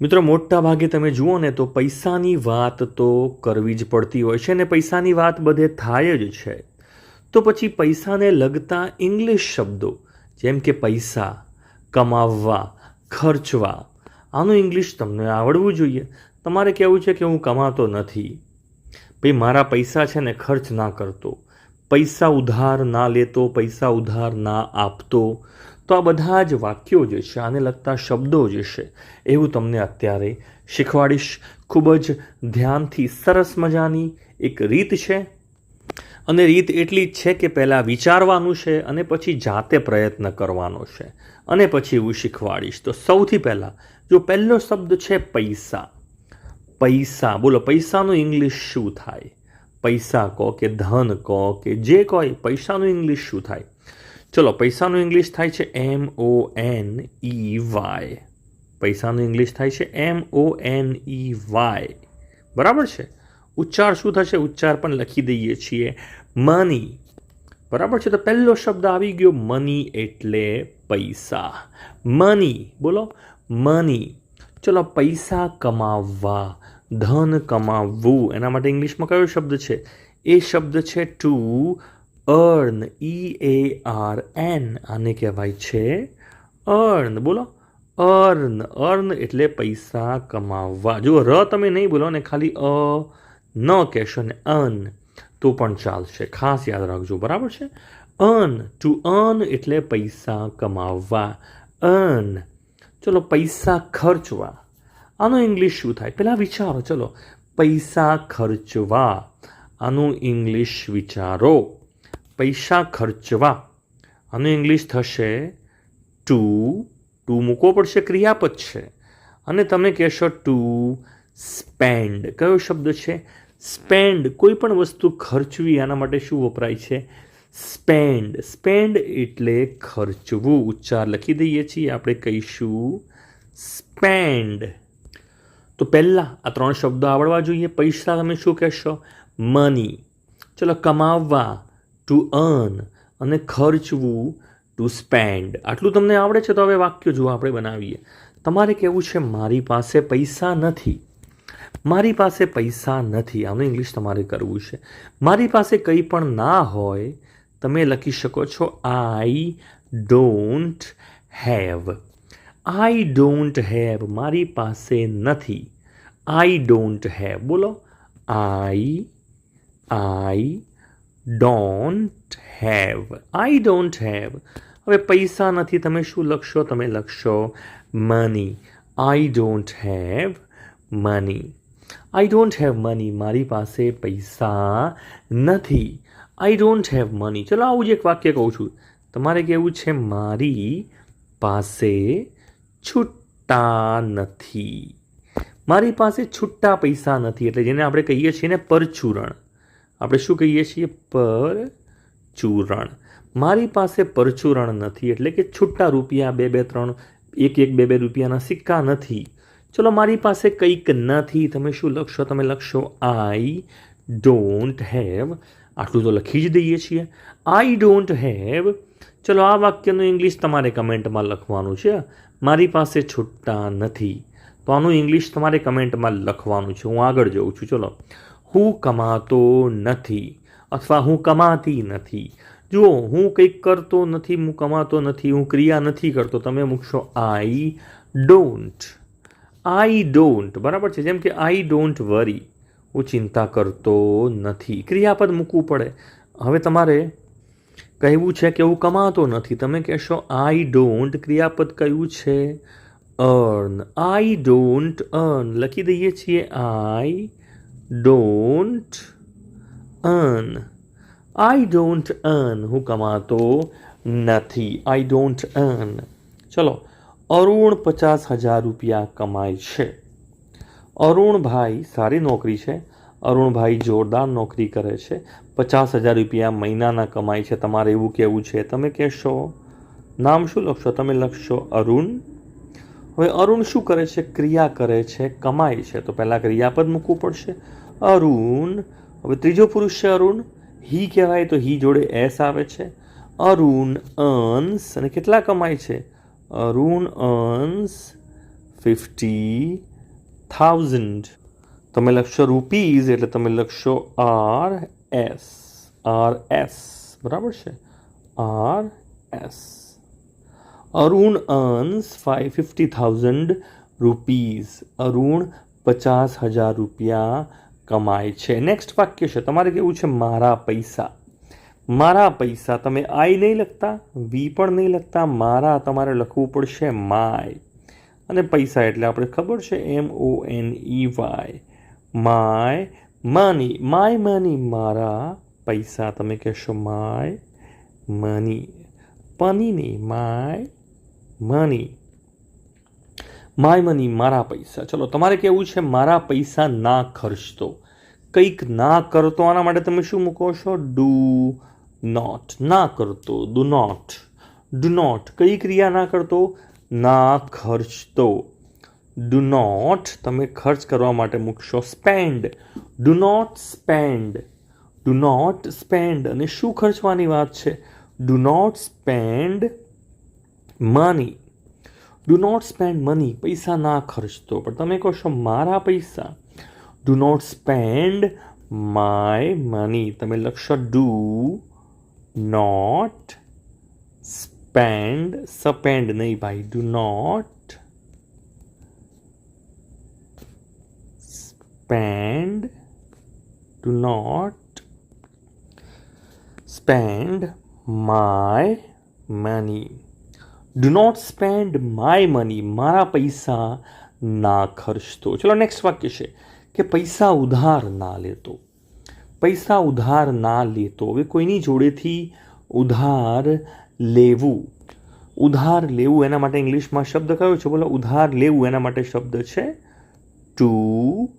મિત્રો, મોટા ભાગે તમે જુઓ ને તો પૈસાની વાત તો કરવી જ પડતી હોય છે ને પૈસાની વાત બધે થાય જ છે. તો પછી પૈસાને લગતા ઇંગ્લિશ શબ્દો જેમ કે પૈસા, કમાવવા, ખર્ચવા, આનું ઇંગ્લિશ તમને આવડવું જોઈએ. તમારે કહેવું છે કે હું કમાતો નથી, ભાઈ મારા પૈસા છે ને ખર્ચ ના કરતો, પૈસા ઉધાર ના લેતો, પૈસા ઉધાર ના આપતો. તો આ બધા જ વાક્યો જે છે, આને લગતા શબ્દો જે છે, એવું તમને અત્યારે શીખવાડીશ. ખૂબ જ ધ્યાનથી. સરસ મજાની એક રીત છે, અને રીત એટલી જ છે કે પહેલાં વિચારવાનું છે અને પછી જાતે પ્રયત્ન કરવાનો છે, અને પછી એવું શીખવાડીશ. તો સૌથી પહેલાં જો પહેલો શબ્દ છે પૈસા. પૈસા, બોલો પૈસાનું ઇંગ્લિશ શું થાય? પૈસા કહો કે ધન કહો કે જે કહો, પૈસાનું ઇંગ્લિશ શું થાય? ચલો, પૈસાનું ઇંગ્લિશ થાય છે MONEY. પૈસાનું ઇંગ્લિશ થાય છે MONEY. બરાબર છે. ઉચ્ચાર શું થશે? ઉચ્ચાર પણ લખી દઈએ છીએ, મની. બરાબર છે. તો પહેલો શબ્દ આવી ગયો મની, એટલે પૈસા. મની, બોલો મની. ચલો, પૈસા કમાવવા, ધન કમાવવું, એના માટે ઇંગ્લિશમાં કયો શબ્દ છે? એ શબ્દ છે ટુ અર્ન. EARN. આને કહેવાય છે અર્ન. બોલો અર્ન. અર્ન એટલે પૈસા કમાવવા. જો ર તમે નહીં બોલો ને ખાલી ન કહેશો ને અર્ન તો પણ ચાલશે. ખાસ યાદ રાખજો. બરાબર છે. અર્ન, ટુ અર્ન એટલે પૈસા કમાવવા. અર્ન. ચલો, પૈસા ખર્ચવા, આનું ઇંગ્લિશ શું થાય? પહેલાં વિચારો. ચલો, પૈસા ખર્ચવા, આનું ઇંગ્લિશ વિચારો. પૈસા ખર્ચવા, આનું ઇંગ્લિશ થશે ટુ. ટુ મૂકવો પડશે, ક્રિયાપદ છે. અને તમે કહેશો ટુ સ્પેન્ડ. કયો શબ્દ છે? સ્પેન્ડ. કોઈ પણ વસ્તુ ખર્ચવી, આના માટે શું વપરાય છે? સ્પેન્ડ. સ્પેન્ડ એટલે ખર્ચવું. ઉચ્ચાર લખી દઈએ છીએ આપણે, કહીશું સ્પેન્ડ. તો પહેલાં આ ત્રણ શબ્દો આવડવા જોઈએ. પૈસા તમે શું કહેશો? મની. ચલો, કમાવવા ટુ અર્ન, અને ખર્ચવું ટુ સ્પેન્ડ. આટલું તમને આવડે છે. તો હવે વાક્ય જો આપણે બનાવીએ. તમારે કહેવું છે મારી પાસે પૈસા નથી. મારી પાસે પૈસા નથી, આનું ઇંગ્લિશ તમારે કરવું છે. મારી પાસે કંઈ પણ ના હોય, તમે લખી શકો છો I don't have. I don't have, મારી પાસે નથી. I don't have. બોલો I don't have. I don't have. હવે પૈસા નથી, તમે શું લખશો? તમે લખશો money. I don't have money. I don't have money, મારી પાસે પૈસા નથી. I don't have money. ચલો, આવું જ એક વાક્ય કહું છું. તમારે કહેવું છે મારી પાસે છૂટા નથી. મારી પાસે છૂટા પૈસા નથી, એટલે જેને આપણે કહીએ છીએ ને પરચુરણ. આપણે શું કહીએ છીએ? પરચુરણ. મારી પાસે પરચુરણ નથી, એટલે કે છૂટા રૂપિયા, 2-2, 3, 1-1, 2-2 રૂપિયાના સિક્કા નથી. ચલો, મારી પાસે કંઈક નથી, તમે શું લખશો? તમે લખશો આઈ ડોન્ટ હેવ. આટલું તો લખી જ દઈએ છીએ, આઈ ડોન્ટ હેવ. ચલો, આ વાક્યનું ઇંગ્લિશ તમારે કમેન્ટમાં લખવાનું છે. મારી પાસે છૂટા નથી, તો આનું ઇંગ્લિશ તમારે કમેન્ટમાં લખવાનું છે. હું આગળ જઉં છું. ચલો, હું કમાતો નથી, અથવા હું કમાતી નથી. જુઓ, હું કંઈક કરતો નથી, હું કમાતો નથી, હું ક્રિયા નથી કરતો. તમે મૂકશો આઈ ડોન્ટ. I don't. બરાબર છે. જેમ કે આઈ ડોન્ટ વરી, હું ચિંતા કરતો નથી. ક્રિયાપદ મૂકવું પડે. હવે તમારે કહેવું છે કે હું કમાતો નથી, તમે કહેશો આઈ ડોન્ટ. ક્રિયાપદ કયું છે? અર્ન. I don't earn. લખી દઈએ છીએ I don't earn. I don't earn, હું કમાતો નથી. I don't earn. ચલો, અરુણ 50,000 રૂપિયા કમાય છે. અરુણભાઈ સારી નોકરી છે. અરુણભાઈ જોરદાર નોકરી કરે છે. 50,000 રૂપિયા મહિનાના કમાય છે. તમારે એવું કહેવું છે. તમે કહેશો, નામ શું લખશો? તમે લખશો અરુણ. હવે અરુણ શું કરે છે? ક્રિયા કરે છે, કમાય છે. તો પહેલાં ક્રિયાપદ મૂકવું પડશે, અરુણ. હવે ત્રીજો પુરુષ છે અરુણ, હી કહેવાય, તો હી જોડે એસ આવે છે. અરુણ અર્ન્સ, અને કેટલા કમાય છે? અરુણ અર્ન્સ 50,000. તમે લખશો રૂપીઝ એટલે તમે લખશો RS. બરાબર છે, RS. Arun earns 50,000 rupees. Arun 50,000 રૂપિયા કમાય છે. નેક્સ્ટ વાક્ય છે, તમારે કેવું છે મારા પૈસા. મારા પૈસા, તમે આઈ નહીં લખતા, વી પણ નહીં લખતા, મારા તમારે લખવું પડશે માય. અને પૈસા એટલે આપણે ખબર છે MONEY. My money. My money, મારા પૈસા. તમે કહેશો માય મની. પની નહીં, માય મની. માય મની, મારા પૈસા. ચલો તમારે કેવું છે મારા પૈસા ના ખર્ચતો. કંઈક ના કરતો, આના માટે તમે શું મૂકો છો? Do not. ના કરતો, ડુ નોટ. ડુ નોટ, કઈ ક્રિયા ના કરતો? ના ખર્ચતો. ડુ નોટ તમે ખર્ચ કરવા માટે મૂકશો spend. Do not spend. Do not spend. અને શું ખર્ચવાની વાત છે? Do not spend money. Do not spend money, પૈસા ના ખર્ચતો. પણ તમે કહો છો મારા પૈસા. Do not spend my money. તમે લખશો ડુ નોટ સ્પેન્ડ. સ્પેન્ડ નહીં ભાઈ, do not spend. Do not spend my money. Do not spend my money, મારા પૈસા ના ખર્ચતો. ચલો નેક્સ્ટ વાક્ય છે કે પૈસા ઉધાર ના લેતો. પૈસા ઉધાર ના લેતો. હવે કોઈની જોડેથી ઉધાર લેવું. ઉધાર લેવું એના માટે ઇંગ્લિશમાં શબ્દ કયો છે? બોલો. ઉધાર લેવું એના માટે શબ્દ છે ટુ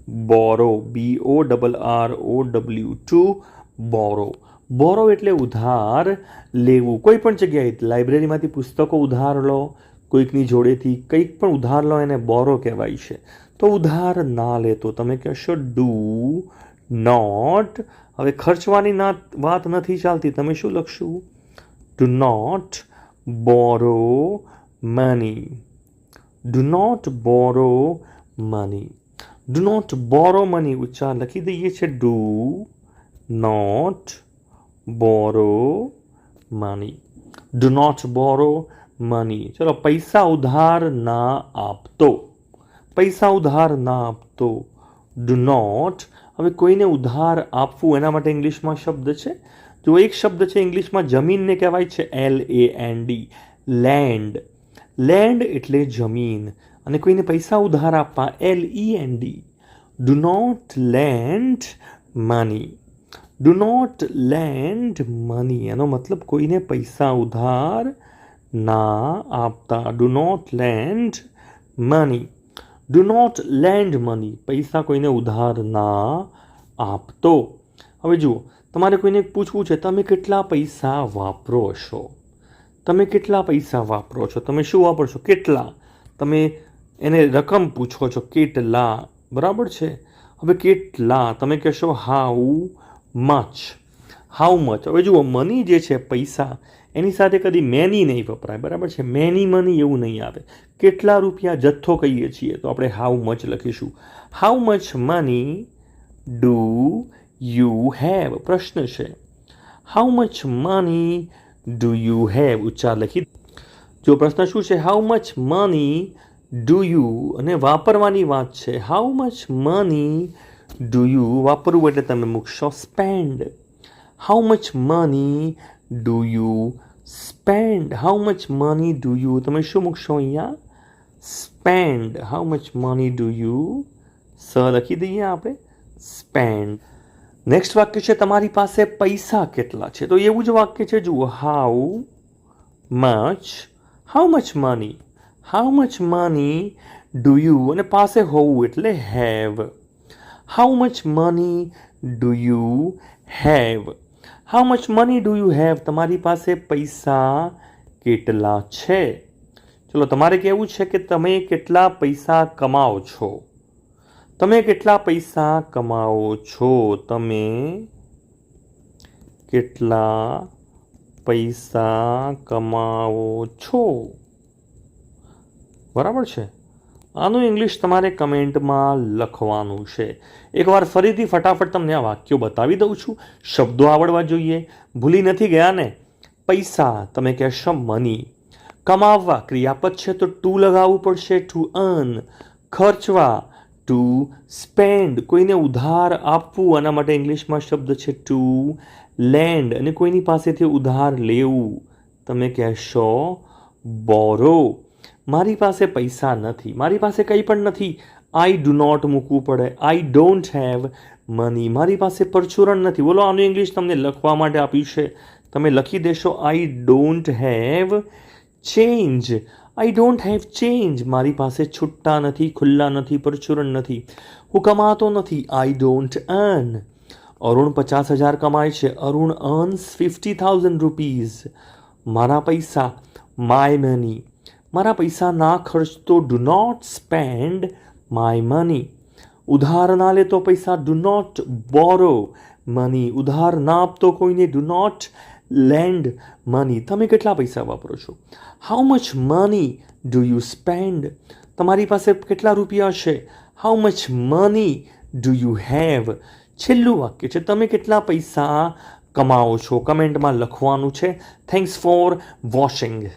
બોરો. BORROW. ટુ બોરો. બોરો એટલે ઉધાર લેવું. કોઈ પણ જગ્યાએ લાઇબ્રેરીમાંથી પુસ્તકો ઉધાર લો, કોઈકની જોડેથી કંઈક પણ ઉધાર લો, એને બોરો કહેવાય છે. તો ઉધાર ના લેતો. તમે કહેશો ડુ નોટ. હવે ખર્ચવાની વાત નથી ચાલતી, તમે શું લખશું? Do not borrow money. Do not borrow money. Do not borrow money ઉચ્ચાર લખી દઈએ છીએ. Do not borrow money. Do not borrow money. ચલો પૈસા ઉધાર ના આપતો. પૈસા ઉધાર ના આપતો. Do not. હવે કોઈને ઉધાર આપવું એના માટે ઇંગ્લિશમાં શબ્દ છે. જો એક શબ્દ છે ઇંગ્લિશમાં જમીનને કહેવાય છે LAND. લેન્ડ. લેન્ડ એટલે જમીન. અને કોઈને પૈસા ઉધાર આપવા LEND. Do not lend money. Do not lend money. એનો મતલબ કોઈને પૈસા ઉધાર ના આપતા. Do not lend money. Do not lend money. પૈસા કોઈને ઉધાર ના આપતો. હવે જુઓ, તમારે કોઈને પૂછવું છે તમે કેટલા પૈસા વાપરો છો. તમે કેટલા પૈસા વાપરો છો. તમે શું વાપરશો? કેટલા. તમે એને રકમ પૂછો છો, કેટલા. બરાબર છે. હવે કેટલા તમે કહેશો હાઉ મચ. How much. હવે જુઓ, મની જે છે પૈસા, એની સાથે કદી મેની નહીં વપરાય. બરાબર છે. મેની મની એવું નહીં આવે. કેટલા રૂપિયા જથ્થો કહીએ છીએ તો આપણે હાઉ મચ લખીશું. How much money do you have. પ્રશ્ન છે. How much money do you have. ઉચ્ચાર લખી. જો પ્રશ્ન શું છે? How much money do you. અને વાપરવાની વાત છે. How much money do you. વાપરવું એટલે તમે મૂકશો spend. How much money do you spend. How much money do you. તમે શું મૂકશો અહીંયા? Spend. How much money do you. સ લખી દઈએ આપણે. સ્પેન્ડ. નેક્સ્ટ વાક્ય છે તમારી પાસે પૈસા કેટલા છે. તો એવું જ વાક્ય છે. જુઓ, how much. How much money. How much money do you. અને પાસે હોવું એટલે have. How much money do you have. How much money do you have. તમારી પાસે પૈસા કેટલા છે. ચલો તમારે કહેવું છે કે તમે કેટલા પૈસા કમાઓ છો. તમે કેટલા પૈસા કમાઓ છો. તમે કેટલા પૈસા કમાવો છો. બરાબર છે. આનું ઇંગ્લિશ તમારે કમેન્ટમાં લખવાનું છે. એકવાર ફરીથી ફટાફટ તમને આ વાક્યો બતાવી દઉં છું. શબ્દો આવડવા જોઈએ. ભૂલી નથી ગયા ને? પૈસા તમે કહેશો મની. કમાવવા ક્રિયાપદ છે તો ટુ લગાવવું પડશે, ટુ અર્ન. ખર્ચવા ટુ સ્પેન્ડ. કોઈને ઉધાર આપવું, આના માટે ઇંગ્લિશમાં શબ્દ છે ટુ લેન્ડ. અને કોઈની પાસેથી ઉધાર લેવું તમે કહેશો બોરો. મારી પાસે પૈસા નથી, મારી પાસે કંઈ પણ નથી, આઈ ડુ નોટ મૂકવું પડે. આઈ ડોન્ટ હેવ મની. મારી પાસે પરચુરણ નથી. બોલો, આનું ઇંગ્લિશ તમને લખવા માટે આપ્યું છે, તમે લખી દેશો આઈ don't have change. I don't have change. મારી પાસે છુટ્ટા નથી, ખુલ્લા નથી, પરચુરણ નથી. હું કમાતો નથી. I don't earn. અરુણ 50,000 કમાય છે. Arun earns 50,000 rupees. મારા પૈસા માય મની. મારા પૈસા ના ખર્ચતો do not spend my money. ઉધાર ના લેતો પૈસા ડુ નોટ બોરો મની. ઉધાર ના આપતો કોઈને ડુ નોટ લેન્ડ મની. તમે કેટલા પૈસા વાપરો છો? How much money do you spend? તમારી પાસે કેટલા રૂપિયા છે? How much money do you have? છેલ્લું વાક્ય છે તમે કેટલા પૈસા કમાઓ છો? કમેન્ટમાં લખવાનું છે. Thanks for watching.